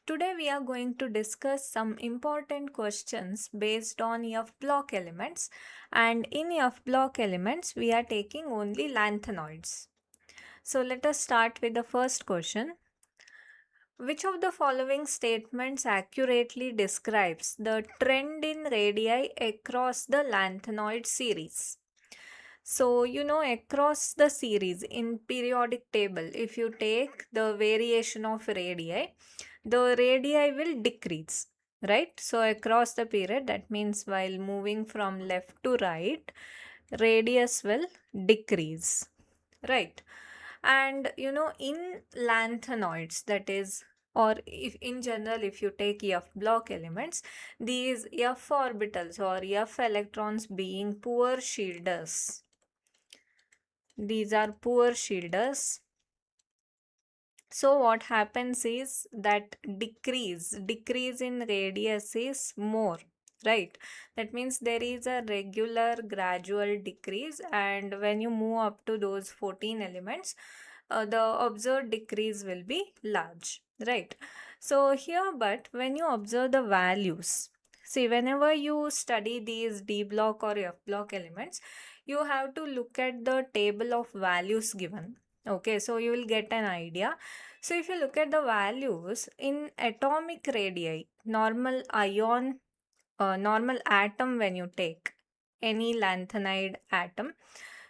Today we are going to discuss some important questions based on F block elements, and in F block elements we are taking only lanthanoids. So let us start with the first question. Which of the following statements accurately describes the trend in radii across the lanthanoid series? So, across the series in periodic table, if you take the variation of radii, the radii will decrease, right? So, across the period, that means while moving from left to right, radius will decrease, right? And, in lanthanoids, that is, or if in general, if you take F block elements, these F orbitals or F electrons being poor shielders, these are poor shielders. So what happens is that decrease in radius is more, right? That means there is a regular gradual decrease, and when you move up to those 14 elements, the observed decrease will be large, right? So here, but when you observe the values, see, whenever you study these D block or F block elements, you have to look at the table of values given. Okay, so you will get an idea. So if you look at the values in atomic radii, normal ion, normal atom, when you take any lanthanide atom,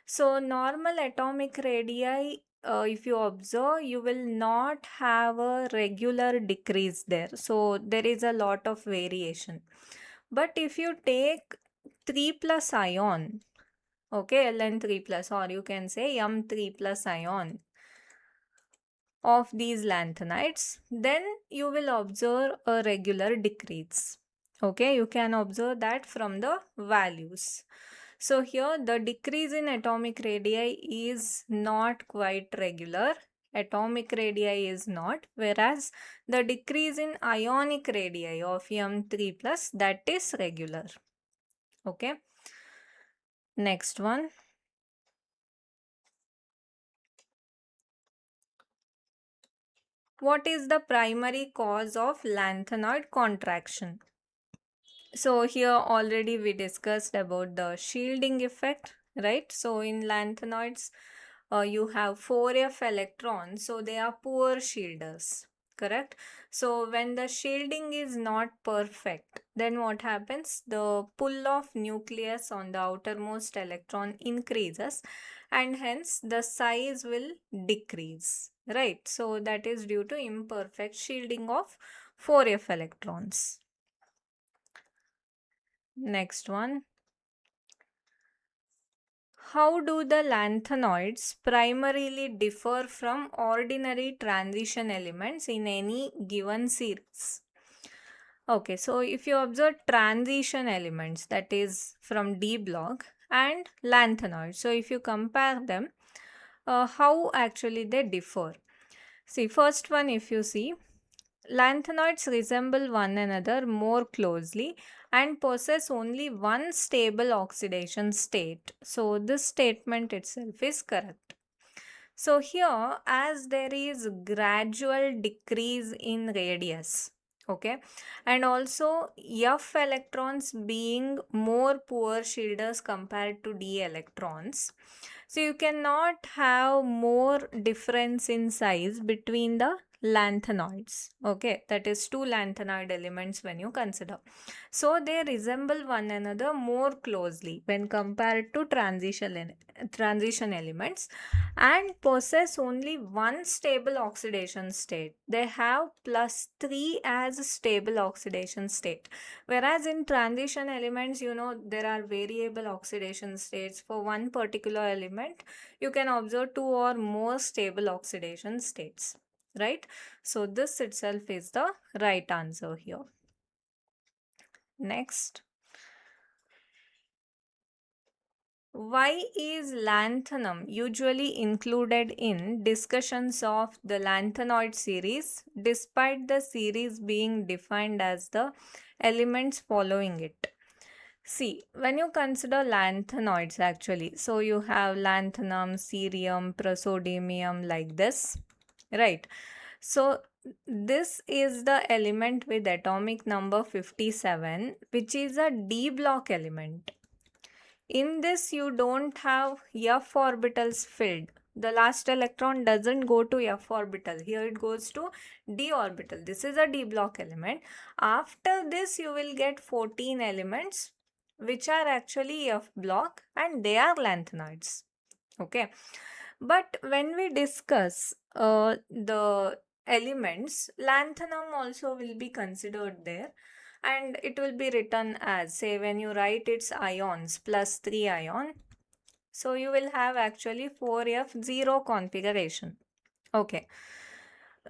so normal atomic radii, if you observe, you will not have a regular decrease there. So there is a lot of variation. But if you take 3 plus ion, okay, Ln3 plus, or you can say M3 plus ion of these lanthanides, then you will observe a regular decrease. Okay, you can observe that from the values. So here the decrease in atomic radii is not quite regular. Atomic radii is not, whereas the decrease in ionic radii of M3 plus, that is regular. Okay. Next one. What is the primary cause of lanthanoid contraction? So here already we discussed about the shielding effect, right? So in lanthanoids, you have 4f electrons, so they are poor shielders, correct? So when the shielding is not perfect, then what happens? The pull of nucleus on the outermost electron increases, and hence the size will decrease, right? So that is due to imperfect shielding of 4f electrons. Next one. How do the lanthanoids primarily differ from ordinary transition elements in any given series? Okay, so if you observe transition elements, that is from D block, and lanthanoids, so if you compare them, how actually they differ? See, first one, if you see, lanthanoids resemble one another more closely and possess only one stable oxidation state. So this statement itself is correct. So here, as there is gradual decrease in radius, okay, and also F electrons being more poor shielders compared to D electrons, so you cannot have more difference in size between the lanthanoids, okay, that is two lanthanoid elements when you consider. So they resemble one another more closely when compared to transition elements, and possess only one stable oxidation state. They have +3 as a stable oxidation state, whereas in transition elements, there are variable oxidation states. For one particular element, you can observe 2 or more stable oxidation states, right? So this itself is the right answer here. Next. Why is lanthanum usually included in discussions of the lanthanoid series despite the series being defined as the elements following it? See, when you consider lanthanoids actually, so you have lanthanum, cerium, praseodymium like this, right? So this is the element with atomic number 57, which is a d block element. In this, you don't have f orbitals filled. The last electron doesn't go to f orbital. Here it goes to d orbital. This is a d block element. After this, you will get 14 elements which are actually f block and they are lanthanoids. Okay. But when we discuss the elements, lanthanum also will be considered there, and it will be written as, say, when you write its ions plus 3 ion, so you will have actually 4f0 configuration. Okay.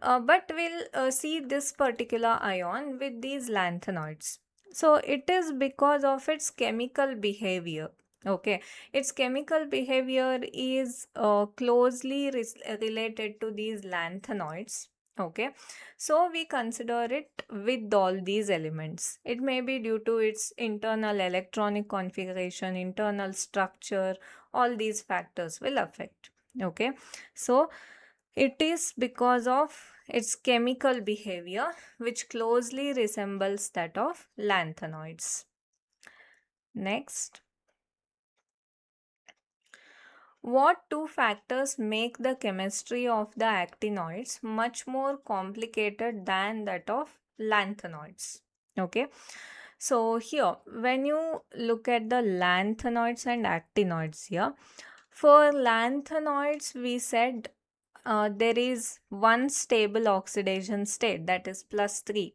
But we'll see this particular ion with these lanthanoids. So it is because of its chemical behavior. Okay, its chemical behavior is closely related to these lanthanoids. Okay, so we consider it with all these elements. It may be due to its internal electronic configuration, internal structure, all these factors will affect. Okay, so it is because of its chemical behavior, which closely resembles that of lanthanoids. Next, what two factors make the chemistry of the actinoids much more complicated than that of lanthanoids? Okay, so here when you look at the lanthanoids and actinoids here, for lanthanoids we said there is one stable oxidation state, that is +3.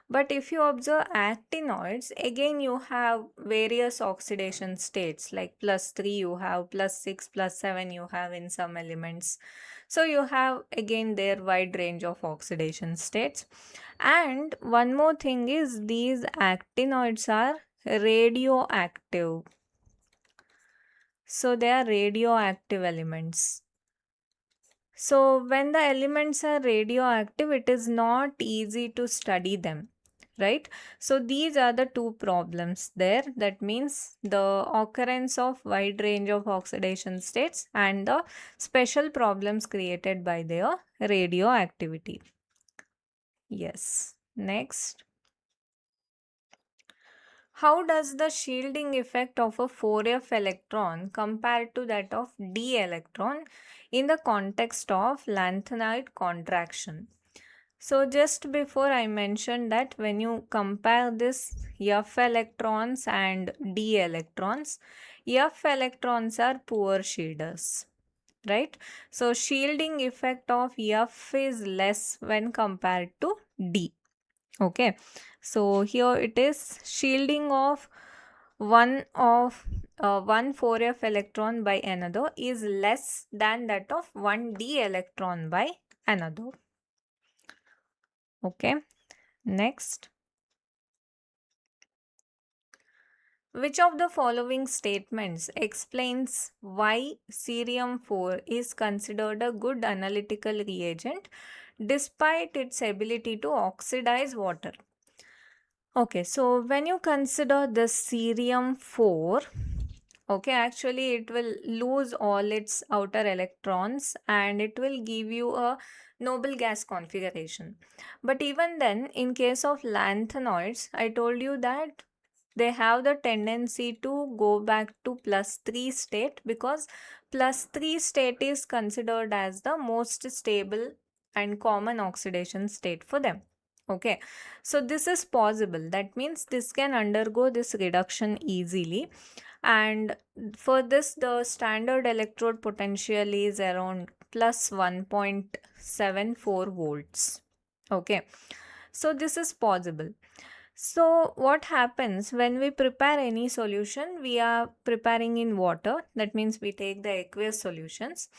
But if you observe actinoids, again you have various oxidation states, like +3 you have, +6, +7 you have in some elements. So you have again their wide range of oxidation states. And one more thing is, these actinoids are radioactive. So they are radioactive elements. So when the elements are radioactive, it is not easy to study them, right? So these are the two problems there. That means the occurrence of wide range of oxidation states and the special problems created by their radioactivity. Yes. Next. How does the shielding effect of a 4f electron compare to that of d electron in the context of lanthanide contraction? So just before I mentioned that when you compare this f electrons and d electrons, f electrons are poor shielders, right? So shielding effect of f is less when compared to d. Okay, so here it is, shielding of one 4f electron by another is less than that of 1d electron by another. Okay, next. Which of the following statements explains why cerium 4 is considered a good analytical reagent despite its ability to oxidize water? Okay, so when you consider the cerium 4, okay, actually it will lose all its outer electrons and it will give you a noble gas configuration. But even then, in case of lanthanoids, I told you that they have the tendency to go back to +3 state, because +3 state is considered as the most stable and common oxidation state for them. Okay, so this is possible. That means this can undergo this reduction easily. And for this, the standard electrode potential is around plus 1.74 volts. Okay, so this is possible. So what happens when we prepare any solution? We are preparing in water. That means we take the aqueous solutions.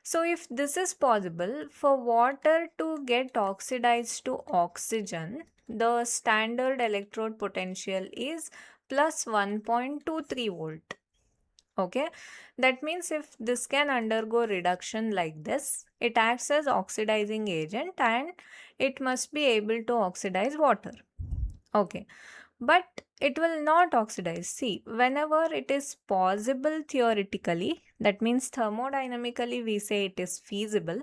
So if this is possible, for water to get oxidized to oxygen, the standard electrode potential is plus 1.23 volt. Okay, that means if this can undergo reduction like this, it acts as oxidizing agent and it must be able to oxidize water. Okay, but it will not oxidize. See, whenever it is possible theoretically, that means thermodynamically we say it is feasible.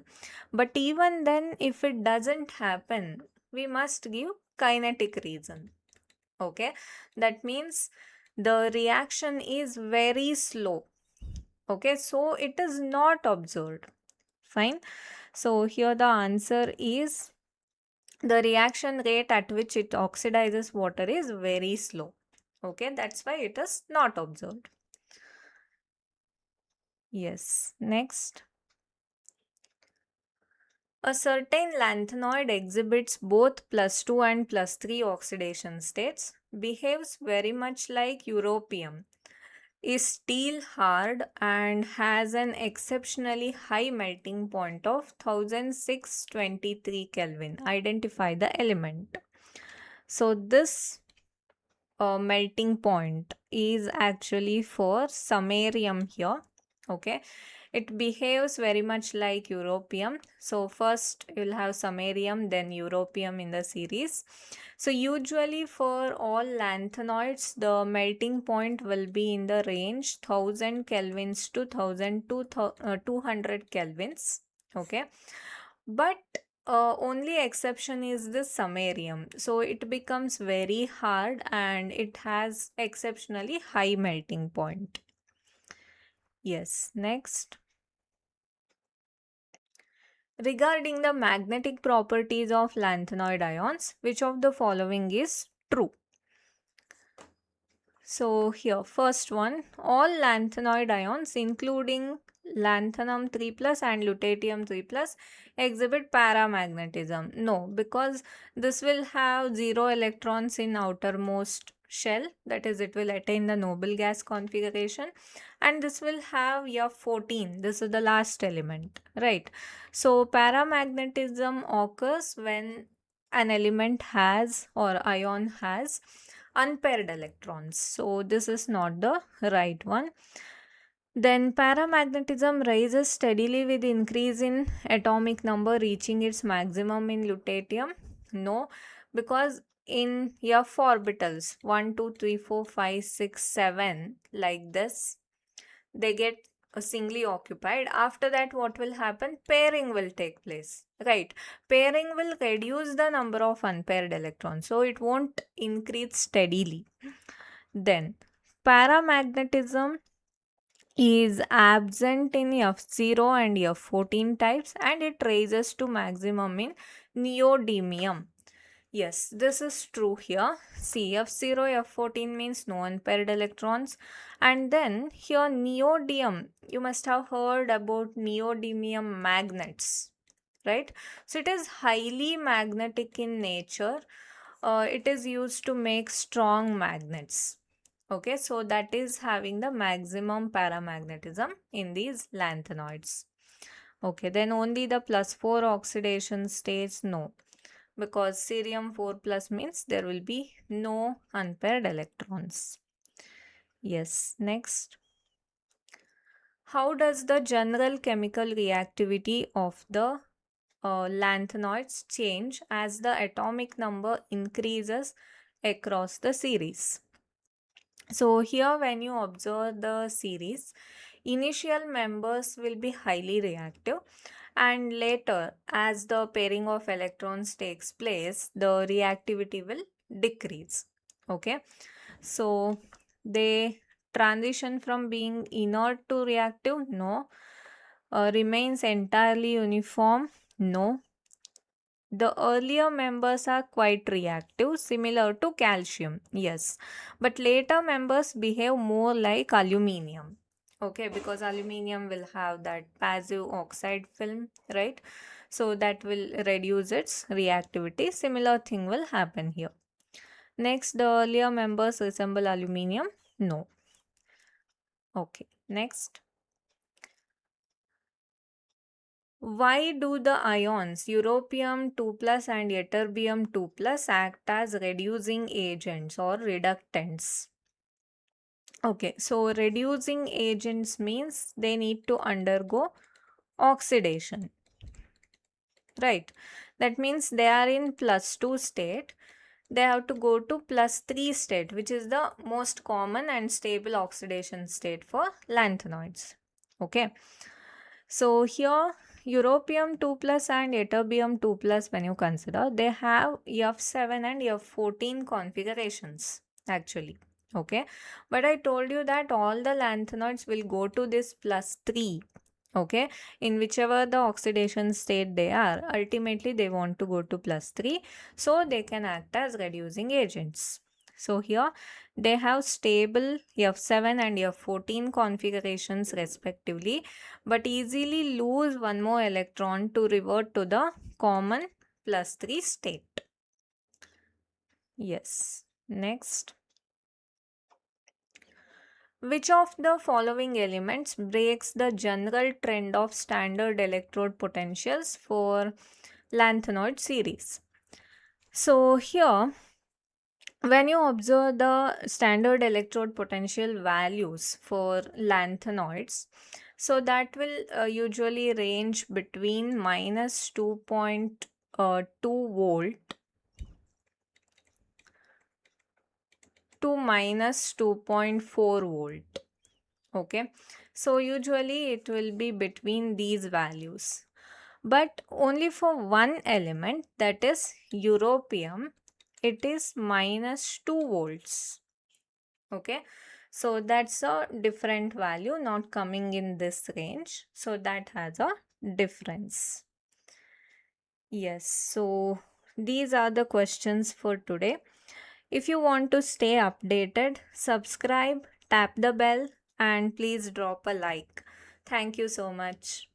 But even then, if it doesn't happen, we must give kinetic reason. Okay, that means the reaction is very slow. Okay, so it is not observed. Fine. So here the answer is the reaction rate at which it oxidizes water is very slow. Okay, that's why it is not observed. Yes, next. A certain lanthanoid exhibits both +2 and +3 oxidation states, behaves very much like europium, is steel hard and has an exceptionally high melting point of 1623 Kelvin. Identify the element. So this melting point is actually for samarium here. Okay, it behaves very much like europium. So first you'll have samarium, then europium in the series. So usually for all lanthanoids, the melting point will be in the range 1000 kelvins to 1200 kelvins. Okay, but only exception is the samarium. So it becomes very hard and it has exceptionally high melting point. Yes, next. Regarding the magnetic properties of lanthanoid ions, which of the following is true? So here, first one, all lanthanoid ions including lanthanum 3 plus and lutetium 3 plus exhibit paramagnetism. No, because this will have 0 electrons in outermost shell, that is it will attain the noble gas configuration, and this will have F14, this is the last element, right? So paramagnetism occurs when an element has or ion has unpaired electrons. So this is not the right one. Then paramagnetism rises steadily with increase in atomic number reaching its maximum in lutetium. No, because in F orbitals 1, 2, 3, 4, 5, 6, 7 like this, they get singly occupied. After that, what will happen? Pairing will take place, right? Pairing will reduce the number of unpaired electrons, so it won't increase steadily. Then paramagnetism is absent in F0 and F14 types, and it rises to maximum in neodymium. Yes, this is true here. See, F0, F14 means no unpaired electrons. And then here neodymium, you must have heard about neodymium magnets, right? So it is highly magnetic in nature. It is used to make strong magnets. Okay, so that is having the maximum paramagnetism in these lanthanoids. Okay, then only the +4 oxidation states no, because cerium 4 plus means there will be no unpaired electrons. Yes, next. How does the general chemical reactivity of the lanthanoids change as the atomic number increases across the series? So here when you observe the series, initial members will be highly reactive, and later as the pairing of electrons takes place, the reactivity will decrease. Okay, so they transition from being inert to reactive? No. Remains entirely uniform? No. The earlier members are quite reactive, similar to calcium, yes. But later members behave more like aluminium. Okay, because aluminium will have that passive oxide film, right? So that will reduce its reactivity. Similar thing will happen here. Next, the earlier members resemble aluminium? No. Okay, next. Why do the ions europium 2 plus and ytterbium 2 plus act as reducing agents or reductants? Okay, so reducing agents means they need to undergo oxidation, right? That means they are in +2 state. they have to go to +3 state, which is the most common and stable oxidation state for lanthanoids. Okay. So here europium 2 plus and ytterbium 2 plus, when you consider, they have F7 and F14 configurations actually. Okay, but I told you that all the lanthanoids will go to this +3. Okay, in whichever the oxidation state they are, ultimately they want to go to +3 so they can act as reducing agents. So here they have stable F7 and F14 configurations respectively, but easily lose one more electron to revert to the common +3 state. Yes. Next. Which of the following elements breaks the general trend of standard electrode potentials for lanthanoid series? So here, when you observe the standard electrode potential values for lanthanoids, so that will usually range between -2.2 volt to -2.4 volt. Okay, so usually it will be between these values, but only for one element, that is europium, it is -2 volts. Okay, so that's a different value, not coming in this range, so that has a difference. Yes, so these are the questions for today. If you want to stay updated, subscribe, tap the bell, and please drop a like. Thank you so much.